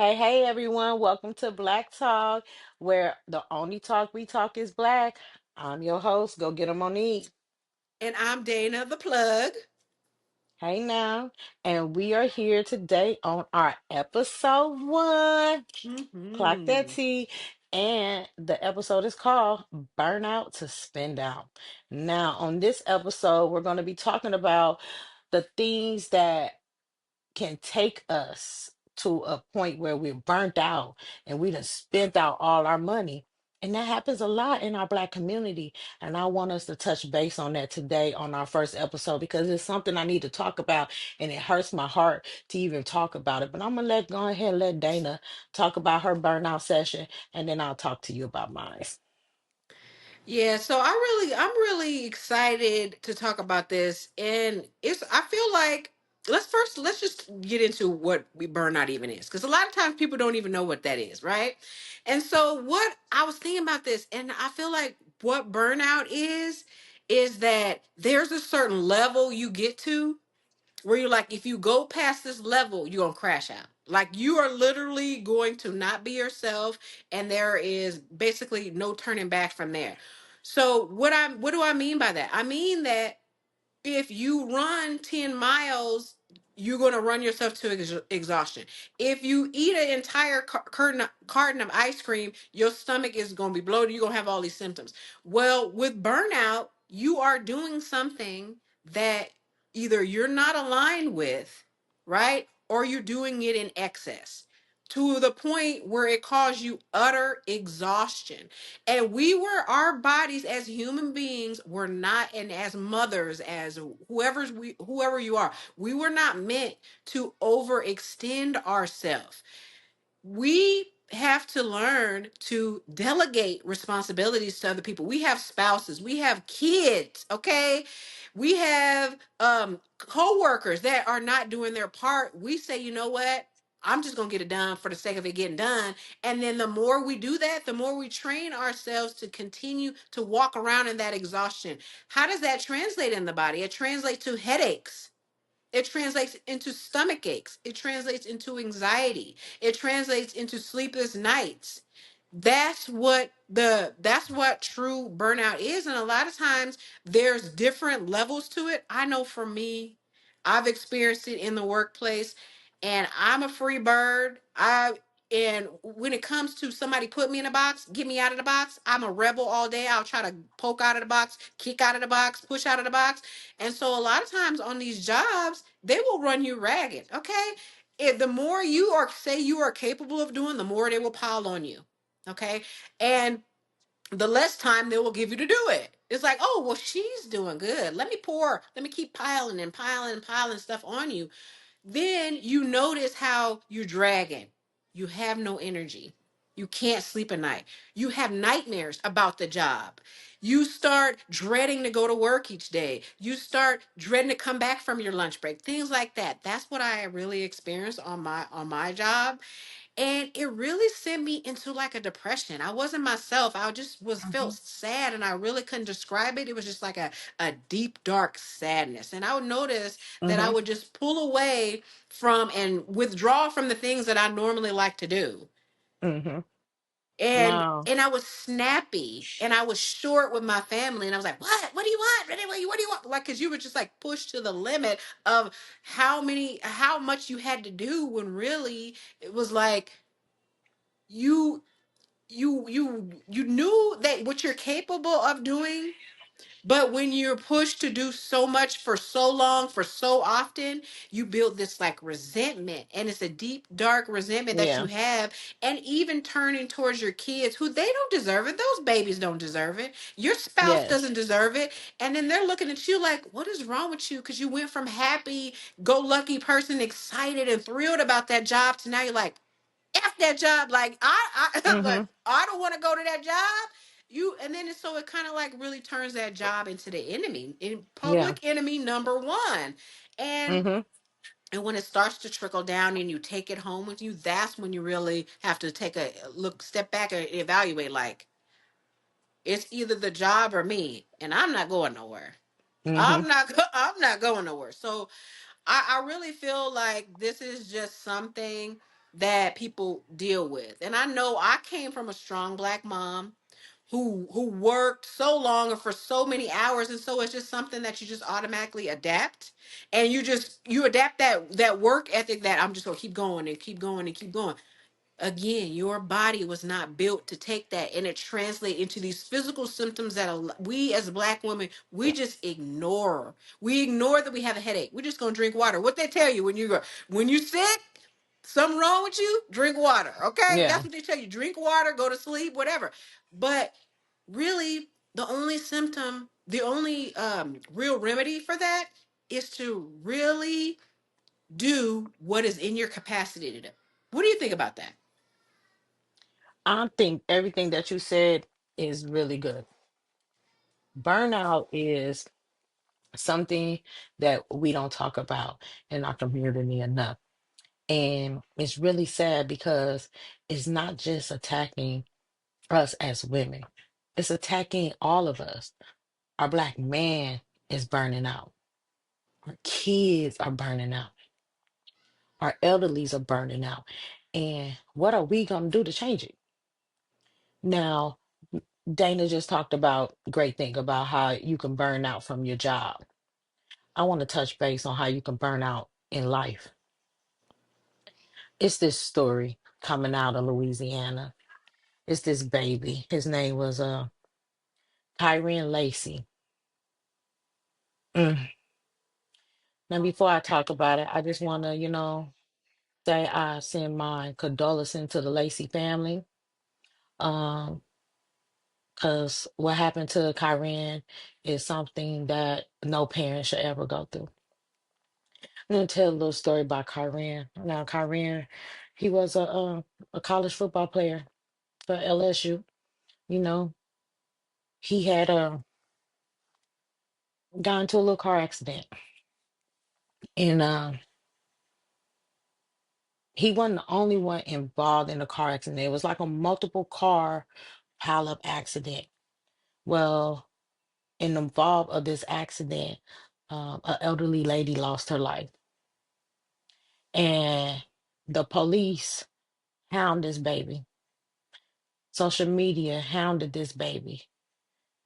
Hey everyone, welcome to Black Talk, where the only talk we talk is black. I'm your host, go get 'em Monique. And I'm Dana the plug. Hey now, and we are here today on our episode one. Clock that Hmm. T. And the episode is called Burnout to Spend Out. Now, on this episode, we're going to be talking about the things that can take us to a point where we're burnt out and we done spent out all our money. And that happens a lot in our Black community. And I want us to touch base on that today on our first episode because it's something I need to talk about. And it hurts my heart to even talk about it. But I'm going to go ahead and let Dana talk about her burnout session. And then I'll talk to you about mine. Yeah, so I'm really excited to talk about this. And I feel like let's just get into what we burnout even is. Because a lot of times people don't even know what that is, right? And so what I was thinking about this, and I feel like what burnout is that there's a certain level you get to where you're like, if you go past this level, you're gonna crash out. Like you are literally going to not be yourself, and there is basically no turning back from there. So what do I mean by that? I mean that if you run 10 miles, you're going to run yourself to exhaustion. If you eat an entire carton of ice cream, your stomach is going to be bloated. You're going to have all these symptoms. Well, with burnout, you are doing something that either you're not aligned with, right? Or you're doing it in excess to the point where it caused you utter exhaustion. And our bodies as human beings were not, and as mothers, as whoever you are, we were not meant to overextend ourselves. We have to learn to delegate responsibilities to other people. We have spouses, we have kids, okay? We have co-workers that are not doing their part. We say, you know what? I'm just gonna get it done for the sake of it getting done. And then the more we do that, the more we train ourselves to continue to walk around in that exhaustion. How does that translate in the body? It translates to headaches, it translates into stomach aches. It translates into anxiety. It translates into sleepless nights. That's what true burnout is. And a lot of times there's different levels to it. I know for me, I've experienced it in the workplace, and I'm a free bird. And when it comes to somebody put me in a box, get me out of the box, I'm a rebel all day. I'll try to poke out of the box, kick out of the box, push out of the box. And so a lot of times on these jobs, they will run you ragged. Okay. The more you are say you are capable of doing, the more they will pile on you. Okay. And the less time they will give you to do it. It's like, oh, well, she's doing good. Let me keep piling and piling and piling stuff on you. Then you notice how you're dragging. You have no energy. You can't sleep at night. You have nightmares about the job. You start dreading to go to work each day. You start dreading to come back from your lunch break. Things like that. That's what I really experienced on my job, and it really sent me into like a depression. I wasn't myself. I just was felt Mhm. sad, and I really couldn't describe it. It was just like a deep dark sadness. And I would notice that I Mhm. would just pull away from and withdraw from the things that I normally like to do. Mhm. Wow. And I was snappy, and I was short with my family, and I was like, what do you want? What do you want? Like, because you were just like pushed to the limit of how much you had to do, when really it was like you you knew that what you're capable of doing, but when you're pushed to do so much for so long, for so often, you build this like resentment, and it's a deep dark resentment that you Yeah. have. And even turning towards your kids, who they don't deserve it, those babies don't deserve it, your spouse Yes. doesn't deserve it. And then they're looking at you like, what is wrong with you? Because you went from happy go lucky person, excited and thrilled about that job, to now you're like, F that job. Like like Mhm. I don't want to go to that job. And then so it kind of like really turns that job into the enemy, in Yeah. public enemy number one. And Mhm. and when it starts to trickle down and you take it home with you, that's when you really have to take a look, step back and evaluate, like, it's either the job or me, and I'm not going nowhere. Mhm. I'm not going nowhere. So I really feel like this is just something. that people deal with. And I know I came from a strong black mom who worked so long and for so many hours, and so it's just something that you just automatically adapt, and you adapt that work ethic that I'm just gonna keep going and keep going and keep going. Again, your body was not built to take that, and it translates into these physical symptoms that we as black women, we just ignore. We ignore that we have a headache. We're just gonna drink water. What they tell you when you sick, something wrong with you, drink water. Okay, Yeah. that's what they tell you. Drink water, go to sleep, whatever. But really, the only symptom, the only real remedy for that is to really do what is in your capacity to do. What do you think about that? I think everything that you said is really good. Burnout is something that we don't talk about in our community enough. And it's really sad because it's not just attacking us as women, it's attacking all of us. Our black man is burning out, our kids are burning out, our elderlies are burning out. And what are we going to do to change it? Now, Dana just talked about great thing about how you can burn out from your job. I want to touch base on how you can burn out in life. It's this story coming out of Louisiana. It's this baby. His name was Kyrian Lacey. Mm. Now, before I talk about it, I just want to, say I send my condolences to the Lacey family. Because what happened to Kyrian is something that no parent should ever go through. I'm gonna tell a little story about Kyrian. Now, Kyrian, he was a college football player for LSU. You know, he had got into a little car accident, and he wasn't the only one involved in the car accident. It was like a multiple car pileup accident. Well, in the involved of this accident, an elderly lady lost her life, and the police hound this baby. Social media hounded this baby,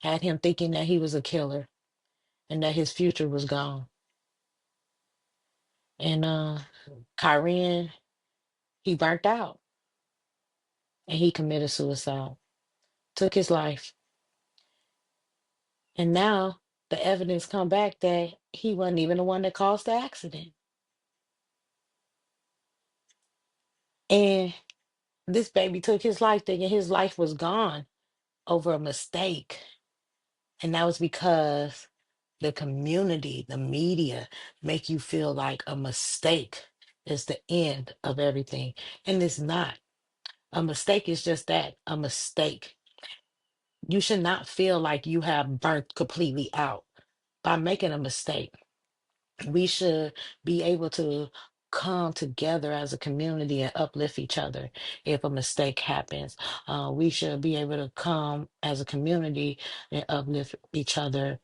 had him thinking that he was a killer and that his future was gone. And Kyrian, he burnt out and he committed suicide, took his life. And now the evidence come back that he wasn't even the one that caused the accident. And this baby took his life thinking his life was gone over a mistake. And that was because the community, the media make you feel like a mistake is the end of everything. And it's not. A mistake is just that, a mistake. You should not feel like you have burnt completely out by making a mistake. We should be able to come together as a community and uplift each other if a mistake happens. We should be able to come as a community and uplift each other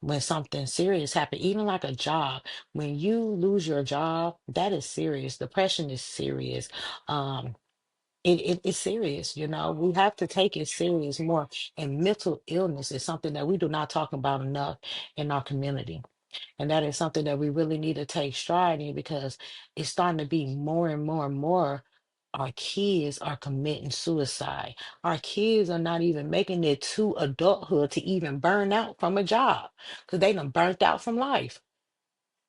when something serious happens, even like a job. When you lose your job, that is serious. Depression is serious. Um, it's serious, we have to take it serious more. And mental illness is something that we do not talk about enough in our community. And that is something that we really need to take stride in because it's starting to be more and more and more. Our kids are committing suicide. Our kids are not even making it to adulthood to even burn out from a job because they done burnt out from life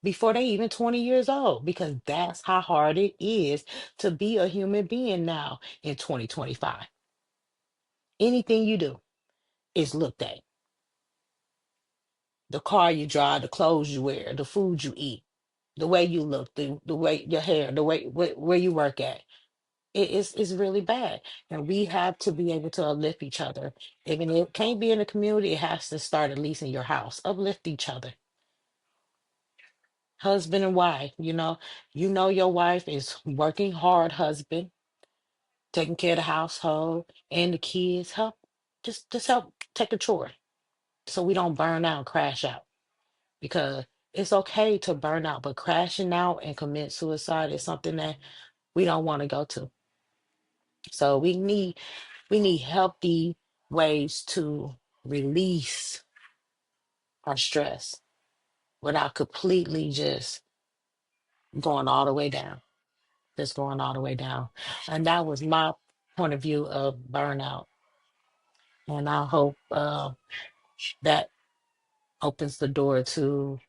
before they even 20 years old because that's how hard it is to be a human being now in 2025. Anything you do is looked at. The car you drive, the clothes you wear, the food you eat, the way you look, the way your hair, the way where you work at. It's really bad. And we have to be able to uplift each other. Even if it can't be in the community, it has to start at least in your house. Uplift each other. Husband and wife, you know your wife is working hard, husband, taking care of the household and the kids. Help, just help take a chore so we don't burn out and crash out. Because it's okay to burn out, but crashing out and commit suicide is something that we don't want to go to. So we need healthy ways to release our stress without completely just going all the way down. Just going all the way down. And that was my point of view of burnout. And I hope that opens the door to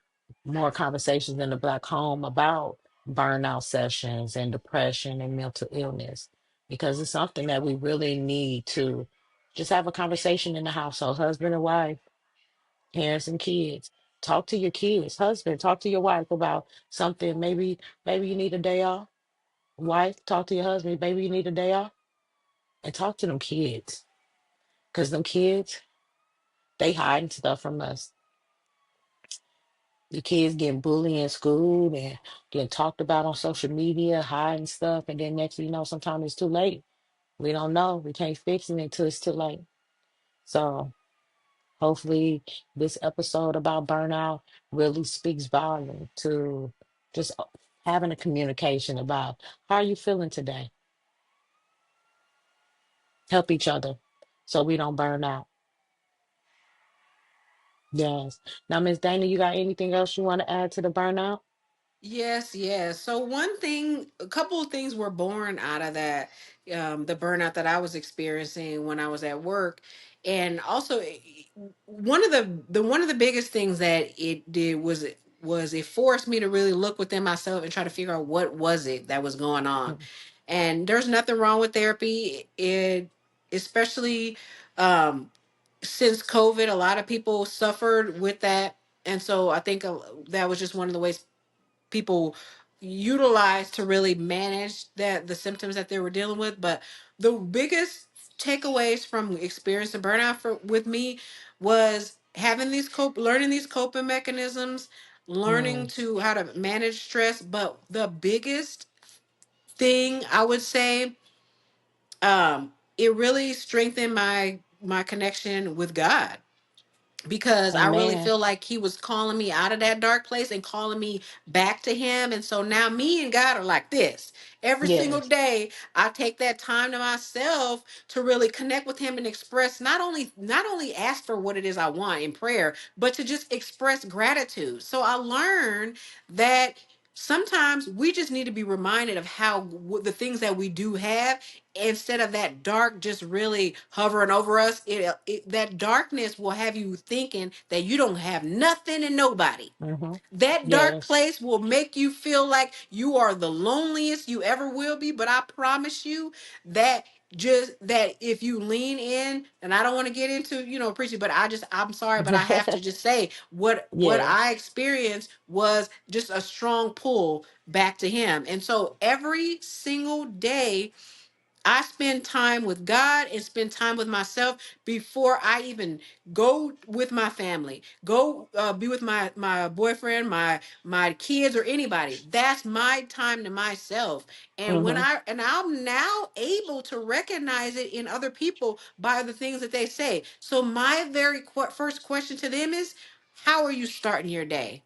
more conversations in the Black home about burnout sessions and depression and mental illness, because it's something that we really need to just have a conversation in the household, husband and wife, parents and kids. Talk to your kids, husband, talk to your wife about something. Maybe you need a day off. Wife, talk to your husband, maybe you need a day off. And talk to them kids. Because them kids, they hiding stuff from us. The kids getting bullied in school and getting talked about on social media, hiding stuff, and then next thing you know, sometimes it's too late. We don't know. We can't fix it until it's too late. So hopefully this episode about burnout really speaks volume to just having a communication about how are you feeling today. Help each other so we don't burn out. Yes. Now, Miss Dana, you got anything else you want to add to the burnout? Yes, yes. So one thing, a couple of things were born out of that, the burnout that I was experiencing when I was at work, and also one of the biggest things that it did was it forced me to really look within myself and try to figure out what was it that was going on. Mm, And there's nothing wrong with therapy. It especially um, since COVID, a lot of people suffered with that, and so I think that was just one of the ways people utilize to really manage that the symptoms that they were dealing with. But the biggest takeaways from experiencing burnout with me was having these learning these coping mechanisms, learning mm, to how to manage stress. But the biggest thing I would say, it really strengthened my connection with God, because I really amen. feel like he was calling me out of that dark place and calling me back to him. And so now me and God are like this. Every single Yes. day I take that time to myself to really connect with him and express, not only ask for what it is I want in prayer, but to just express gratitude. So I learned that sometimes we just need to be reminded of how the things that we do have, instead of that dark just really hovering over us. That darkness will have you thinking that you don't have nothing and nobody. Mm-hmm. That dark Yes. place will make you feel like you are the loneliest you ever will be. But I promise you that, just that if you lean in, and I don't want to get into, preaching, but I'm sorry, but I have to just say what Yes. I experienced was just a strong pull back to him. And so every single day I spend time with God and spend time with myself before I even go with my family, go be with my boyfriend, my kids, or anybody. That's my time to myself. And Mm-hmm. I'm now able to recognize it in other people by the things that they say. So my very first question to them is, how are you starting your day?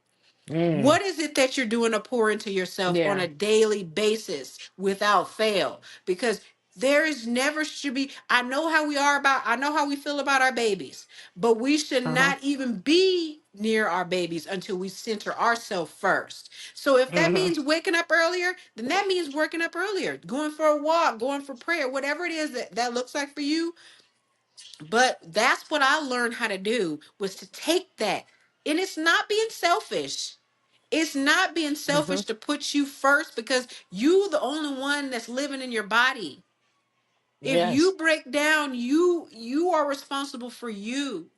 Mm. What is it that you're doing to pour into yourself on Yeah. a daily basis without fail? Because there is never should be, I know how we feel about our babies, but we should Uh-huh. not even be near our babies until we center ourselves first. So if that Mm-hmm. means waking up earlier, then that means working up earlier, going for a walk, going for prayer, whatever it is that looks like for you. But that's what I learned how to do, was to take that. And it's not being selfish. It's not being Mm-hmm. selfish to put you first, because you the only one that's living in your body. If Yes. you break down, you are responsible for you.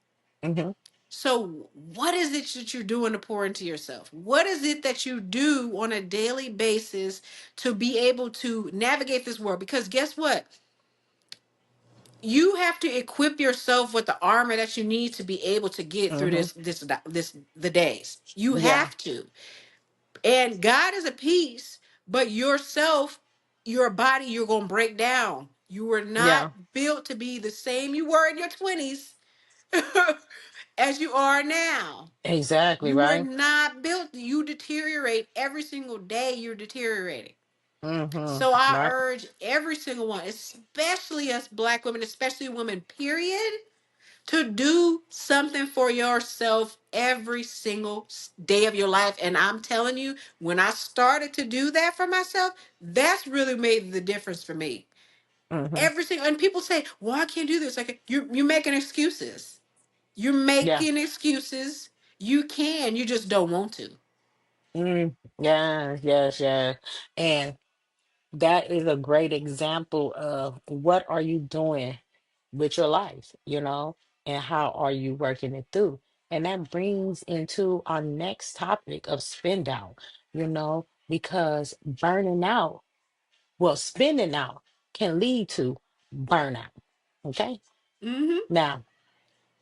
Mm-hmm. So what is it that you're doing to pour into yourself? What is it that you do on a daily basis to be able to navigate this world? Because guess what? You have to equip yourself with the armor that you need to be able to get through Mm-hmm. this the days. You Yeah. have to. And God is a peace, but yourself, your body, you're going to break down. You were not Yeah. built to be the same you were in your 20s as you are now. Exactly, You were right? not built. You deteriorate every single day. You're deteriorating. So Mm-hmm. I Right. urge every single one, especially us Black women, especially women, period, to do something for yourself every single day of your life. And I'm telling you, when I started to do that for myself, that's really made the difference for me. Mm-hmm. Every single, and people say, "Well, I can't do this." Like you're making excuses. You're Yeah. making excuses. You can, you just don't want to. Mm. Yes, yes, yes. And that is a great example of what are you doing with your life, and how are you working it through. And that brings into our next topic of spend out, because burning out, well, spending out can lead to burnout. Okay. Mm-hmm. Now,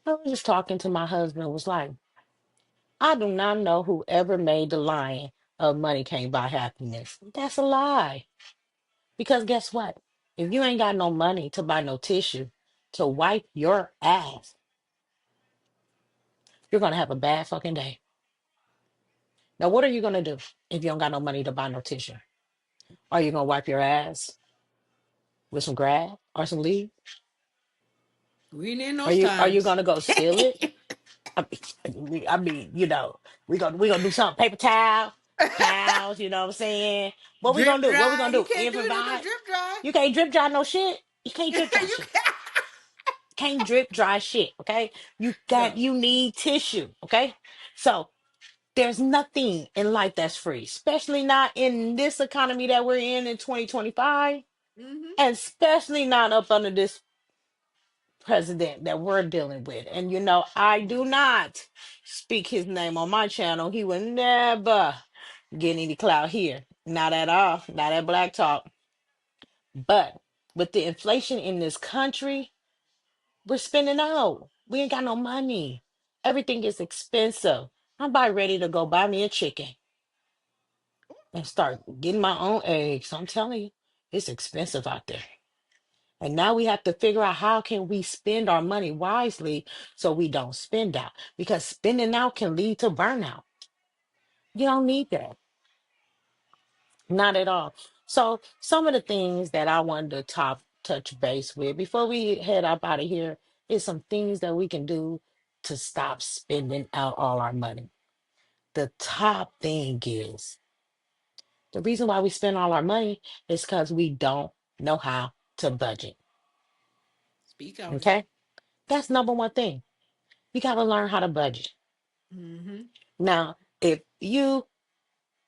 I was just talking to my husband, was like, I do not know who ever made the line of money can't buy happiness. That's a lie. Because guess what? If you ain't got no money to buy no tissue to wipe your ass, you're gonna have a bad fucking day. Now, what are you gonna do if you don't got no money to buy no tissue? Are you gonna wipe your ass with some grass or some leaves? We ain't in Are those you times. gonna go steal it? we gonna do something. Paper towels. You know what I'm saying? What we gonna Drip do? What we dry. gonna You do? can't do it no Improvise? drip dry. You can't drip dry no shit. You can't drip dry You shit. can't. Can't drip dry shit. Okay, No. you need tissue. Okay, so there's nothing in life that's free, especially not in this economy that we're in 2025, Mm-hmm. and especially not up under this president that we're dealing with. And I do not speak his name on my channel. He will never get any clout here. Not at all. Not at Black Talk. But with the inflation in this country, we're spending out. We ain't got no money. Everything is expensive. I'm about ready to go buy me a chicken and start getting my own eggs. I'm telling you, it's expensive out there. And now we have to figure out how can we spend our money wisely so we don't spend out. Because spending out can lead to burnout. You don't need that. Not at all. So some of the things that I wanted to touch base with before we head up out of here is some things that we can do to stop spending out all our money. The top thing is the reason why we spend all our money is because we don't know how to budget. Speak on it. Okay? That's number one thing. You got to learn how to budget. Mm-hmm. Now, if you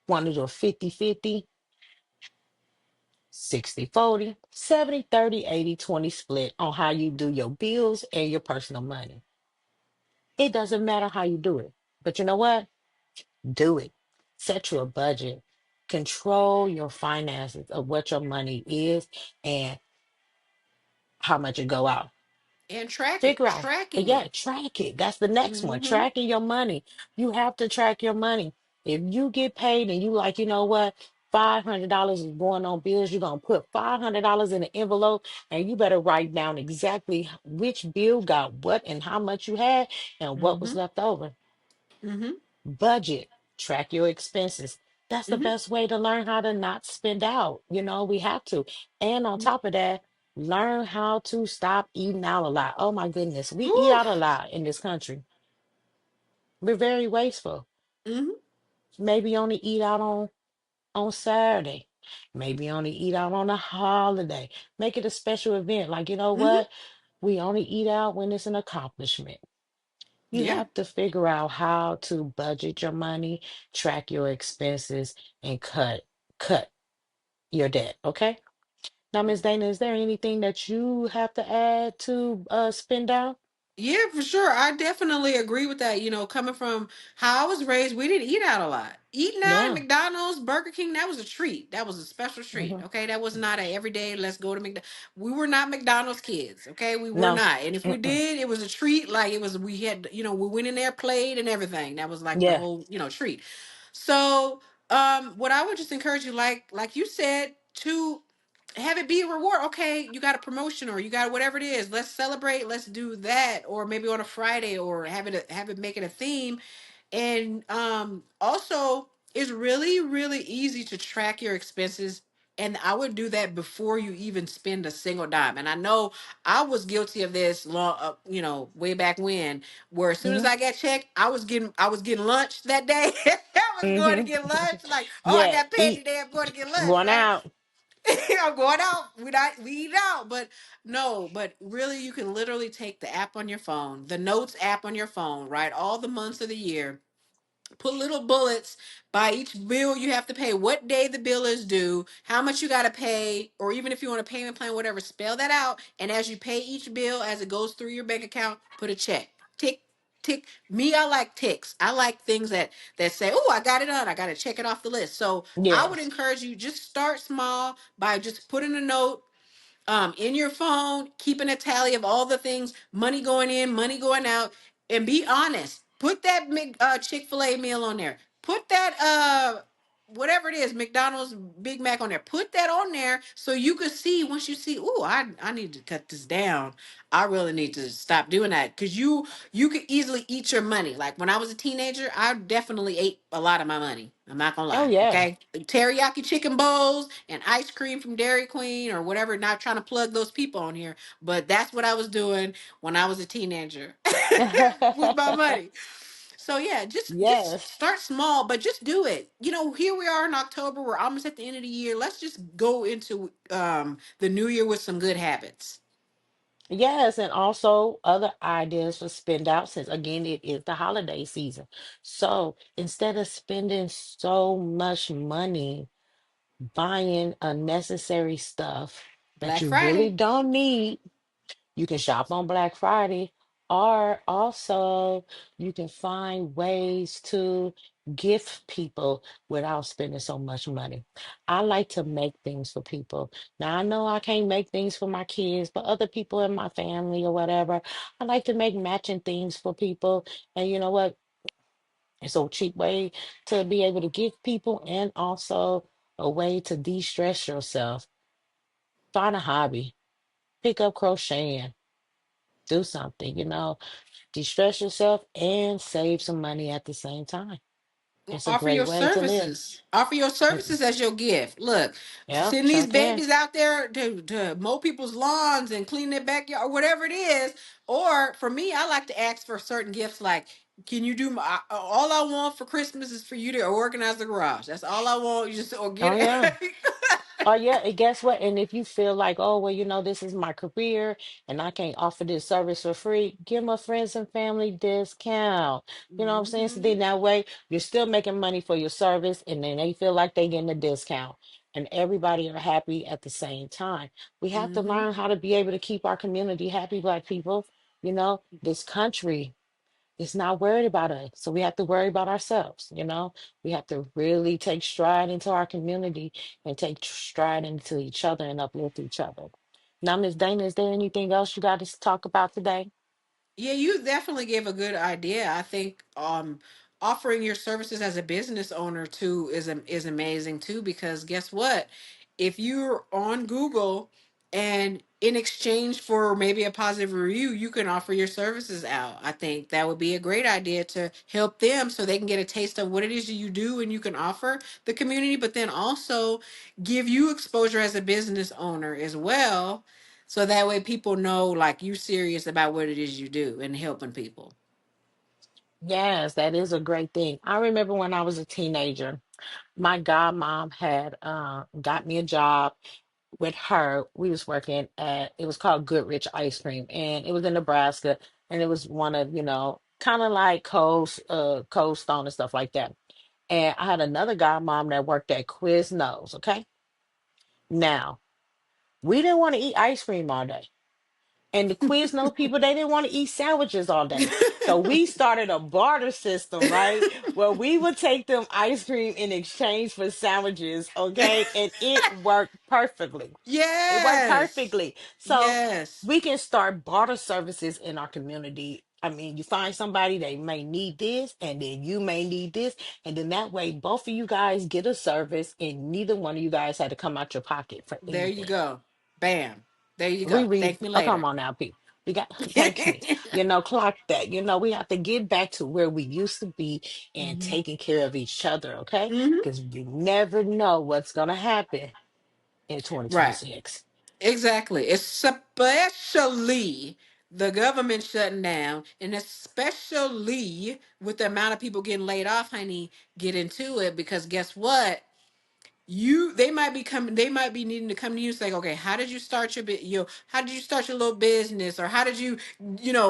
want to do a 50-50, 60-40, 70-30, 80-20 split on how you do your bills and your personal money. It doesn't matter how you do it. But you know what? Do it. Set your budget. Control your finances of what your money is and how much it go out. And track it. Figure out. Tracking Yeah, it. track it. That's the next one. Mm-hmm. Tracking your money. You have to track your money. If you get paid and you like, you know what, $500 is going on bills, you're gonna put $500 in an envelope, and you better write down exactly which bill got what and how much you had and what was Mm-hmm. left over. Mm-hmm. Budget. Track your expenses. That's the Mm-hmm. best way to learn how to not spend out. We have to. And on top of that, learn how to stop eating out a lot. Oh my goodness, we eat Whew. out a lot in this country. We're very wasteful. Mm-hmm. Maybe only eat out on Saturday. Maybe only eat out on a holiday. Make it a special event. Like, you know Mm-hmm. what? We only eat out when it's an accomplishment. You Yeah. have to figure out how to budget your money, track your expenses, and cut your debt. Okay. Now, Miss Dana, is there anything that you have to add to spend out? Yeah, for sure. I definitely agree with that. Coming from how I was raised, we didn't eat out a lot. Eating out at Yeah. McDonald's, Burger King, that was a treat. That was a special treat. Hmm. Okay. That was not a everyday, let's go to McDonald's. We were not McDonald's kids. Okay. We were No. not. And if we Mm-mm. did, it was a treat. Like it was, we had, we went in there, played and everything. That was like the Yeah. whole, treat. So, what I would just encourage you, like you said, to have it be a reward. Okay, you got a promotion or you got whatever it is. Let's celebrate. Let's do that, or maybe on a Friday, or have it make it a theme. And also, it's really really easy to track your expenses And I would do that before you even spend a single dime. And I know I was guilty of this long, way back when, where as soon as Hmm. I got checked, I was getting lunch that day. I was going to Hmm. get lunch. Like, oh, I Yeah, got paid eat, today. I'm going to get lunch, going right? out. I'm going out. We eat out, but no, but really, you can literally take the app on your phone, the Notes app on your phone, right? All the months of the year, put little bullets by each bill you have to pay, what day the bill is due, how much you got to pay, or even if you want a payment plan, whatever, spell that out. And as you pay each bill, as it goes through your bank account, put a check. Tick, tick. Me, I like ticks. I like things that say, oh, I got it done. I got to check it off the list. So I would Yes. encourage you, just start small by just putting a note in your phone, keeping a tally of all the things, money going in, money going out, and be honest. Put that Chick-fil-A meal on there. Put that whatever it is, McDonald's Big Mac on there. Put that on there so you could see, once you see, oh, I need to cut this down. I really need to stop doing that, because you could easily eat your money. Like when I was a teenager, I definitely ate a lot of my money. I'm not gonna Oh lie. yeah. Okay, teriyaki chicken bowls and ice cream from Dairy Queen or whatever. Not trying to plug those people on here, but that's what I was doing when I was a teenager with my money. So yeah, just Yes. start small, but just do it. Here we are in October. We're almost at the end of the year. Let's just go into the new year with some good habits. Yes, and also other ideas for spend out, since again it is the holiday season. So instead of spending so much money buying unnecessary stuff that Black you really Friday. don't need, you can shop on Black Friday, or also you can find ways to gift people without spending so much money. I like to make things for people. Now, I know I can't make things for my kids, but other people in my family or whatever, I like to make matching things for people. And you know what? It's a cheap way to be able to give people, and also a way to de-stress yourself. Find a hobby, pick up crocheting, do something, de-stress yourself and save some money at the same time. It's a Offer great your way to live. services. Offer your Mm, services as your gift. Look, yeah, send sure these can. babies out there to mow people's lawns and clean their backyard, or whatever it is. Or for me, I like to ask for certain gifts, like, can you do all I want for Christmas is for you to organize the garage. That's all I want. You just or get Oh yeah. it. Oh yeah, and guess what? And if you feel like, oh well, this is my career and I can't offer this service for free, give my friends and family discount. You know what I'm saying? So Hmm. then that way you're still making money for your service, and then they feel like they getting a discount. And everybody are happy at the same time. We have to Hmm. learn how to be able to keep our community happy, Black people. This country is not worried about us. So we have to worry about ourselves. We have to really take stride into our community and take stride into each other and uplift each other. Now, Miss Dana, is there anything else you got to talk about today? Yeah, you definitely gave a good idea. I think offering your services as a business owner too is amazing too, because guess what? If you're on Google and in exchange for maybe a positive review, you can offer your services out. I think that would be a great idea to help them so they can get a taste of what it is you do and you can offer the community, but then also give you exposure as a business owner as well, so that way people know like you serious about what it is you do and helping people. Yes, that is a great thing. I remember when I was a teenager, my godmom had got me a job with her. We was working at, it was called Goodrich Ice Cream, and it was in Nebraska, and it was one of, kind of like Cold Stone and stuff like that. And I had another godmom that worked at Quiznos, okay? Now, we didn't want to eat ice cream all day. And the Quiznos people, they didn't want to eat sandwiches all day. So we started a barter system, right? Where we would take them ice cream in exchange for sandwiches, okay? And it worked perfectly. It worked Yes. perfectly. So Yes. we can start barter services in our community. I mean, you find somebody they may need this, and then you may need this, and then that way both of you guys get a service, and neither one of you guys had to come out your pocket for There you anything. go. Bam. There you go. Riri, Thank me oh, come later. on now, people. We got thank me. Clock that. We have to get back to where we used to be and Hmm. taking care of each other, okay? Hmm. Because you never know what's gonna happen. in Right. 2026. Exactly. Especially the government shutting down, and especially with the amount of people getting laid off, honey, get into it because guess what? They might be needing to come to you and say, okay, how did you start how did you start your little business, or how did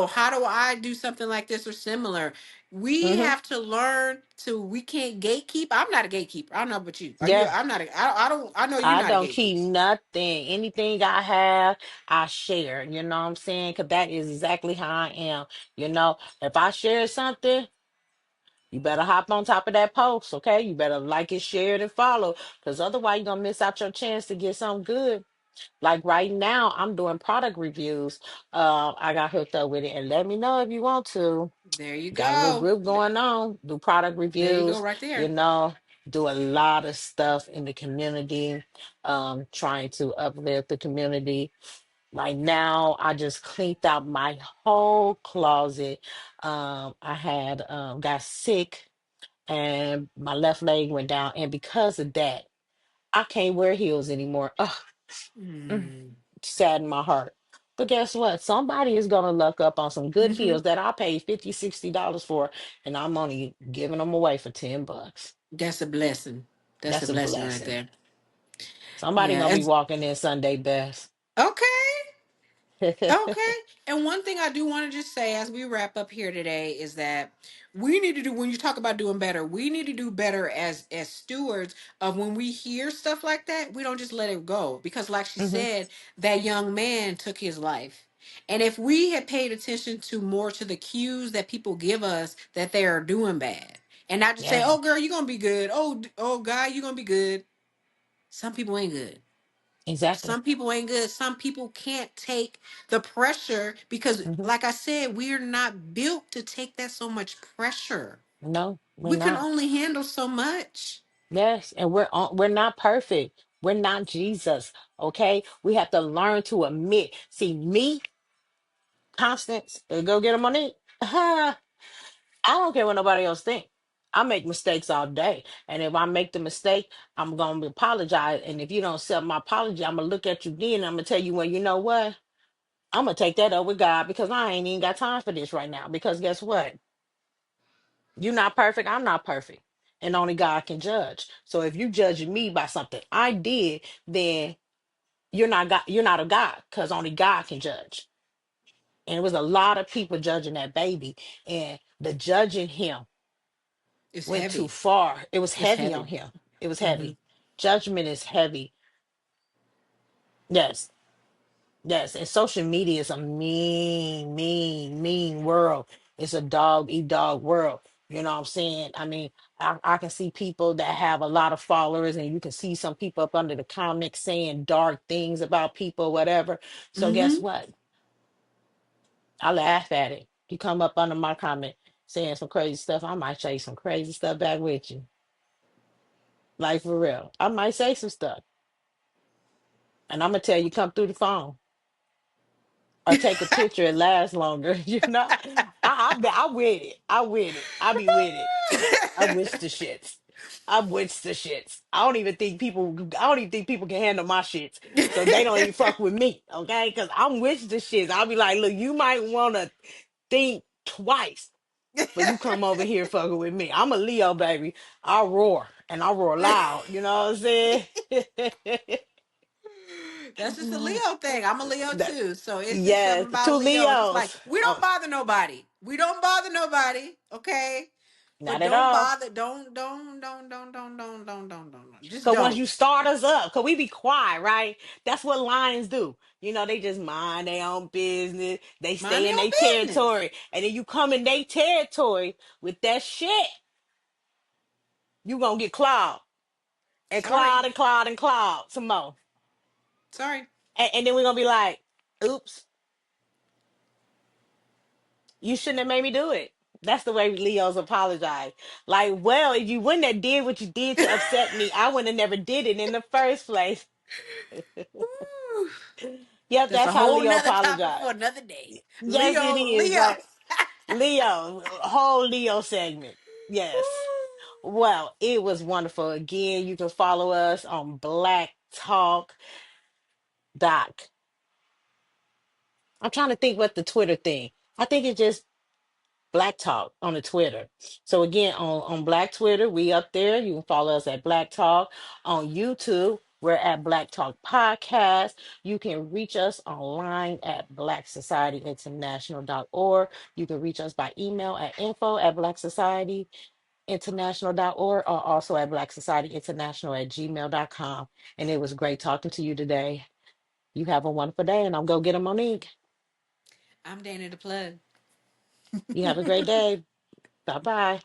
how do I do something like this or similar? We Hmm. have to learn to we can't gatekeep. I'm not a gatekeeper. I don't know about you. Are you? Yeah, I'm not I don't I know you're I not a don't keep gatekeeper. nothing. Anything I have, I share. You know what I'm saying? Because that is exactly how I am. If I share something, you better hop on top of that post, okay? You better like it, share it, and follow. Because otherwise, you're going to miss out your chance to get something good. Like right now, I'm doing product reviews. I got hooked up with it. And let me know if you want to. There you Got a little go. group going on, do product There you go reviews, right you there. know, do a lot of stuff in the community, trying to uplift the community. Right now, I just cleaned out my whole closet. I had got sick and my left leg went down, and because of that, I can't wear heels anymore. Ugh, mm, Mm. saddened my heart. But guess what? Somebody is gonna luck up on some good Hmm. heels that I paid 50, $60 for, and I'm only giving them away for $10. That's a blessing. That's a That's a blessing right blessing. there. Somebody Yeah. gonna be And walking in Sunday best. okay. Okay. And one thing I do want to just say as we wrap up here today is that we need to do when you talk about doing better, we need to do better as stewards of when we hear stuff like that, we don't just let it go. Because like she Hmm. said, that young man took his life. And if we had paid attention to more to the cues that people give us that they are doing bad, and not just say, Yeah, "Oh, girl, you're gonna be good. Oh, guy, you're gonna be good." Some people ain't good. exactly. Some people ain't good. Some people can't take the pressure because, Hmm. like I said, we're not built to take that so much pressure. No, we're We can not. only handle so much. Yes, and we're not perfect. We're not Jesus. Okay, we have to learn to admit. See, me, Constance, go get him on it. I don't care what nobody else think. I make mistakes all day, and if I make the mistake, I'm gonna apologize. And if you don't accept my apology, I'm gonna look at you then. And I'm gonna tell you, well, you know what? I'm gonna take that up with God because I ain't even got time for this right now. Because guess what? You're not perfect. I'm not perfect, and only God can judge. So if you judge me by something I did, then you're not God. You're not a God because only God can judge. And it was a lot of people judging that baby, and the judging him It's went too heavy. far. It was It's heavy on heavy. him. It was Hmm. heavy. Judgment is heavy. Yes, yes. And social media is a mean, mean, mean world. It's a dog eat dog world. You know what I'm saying? I mean, I can see people that have a lot of followers, and you can see some people up under the comments saying dark things about people, whatever. So guess Hmm. what? I laugh at it. You come up under my comment saying some crazy stuff, I might say some crazy stuff back with you. Like for real. I might say some stuff. And I'm gonna tell you, come through the phone or take a picture. It lasts longer. I with it. I with it. I be with it. I wish the shits. I wish the shits. I don't even think people. I don't even think people can handle my shits. So they don't even fuck with me. Okay, because I'm wish the shits. I'll be like, look, you might want to think twice, but you come over here fucking with me. I'm a Leo, baby. I roar and I roar loud. You know what I'm saying? That's just a Leo thing. I'm a Leo That, too. So it's just yes, something about two Leos. It's like Leos. we don't Oh, bother nobody. We don't bother nobody. Okay. not But at don't all. bother. Don't. Just Cause once don't. you start us up, cause we be quiet, right? That's what lions do. They just mind their own business. They Mind stay your in their own business. territory, and then you come in their territory with that shit, you gonna get clawed and Sorry. clawed and clawed and clawed some more, Sorry. and then we're gonna be like, "Oops, you shouldn't have made me do it." That's the way Leos apologize. Like, well, if you wouldn't have did what you did to upset me, I would have never did it in the first place. Woo. Yep, That's that's a how whole Leo nother topic apologize. for another day. Yes, it Leo, is. Leo. Like Leo, whole Leo segment. Yes. Well, it was wonderful. Again, you can follow us on Black Talk Doc. I'm trying to think what the Twitter thing. I think it's just Black Talk on the Twitter. So again, on Black Twitter, we up there. You can follow us at Black Talk. On YouTube, we're at Black Talk Podcast. You can reach us online at blacksocietyinternational.org. You can reach us by email at info@blacksocietyinternational.org or also at blacksocietyinternational@gmail.com. And it was great talking to you today. You have a wonderful day, and I'll go get a Monique. I'm Dana the plug. You have a great day. Bye bye.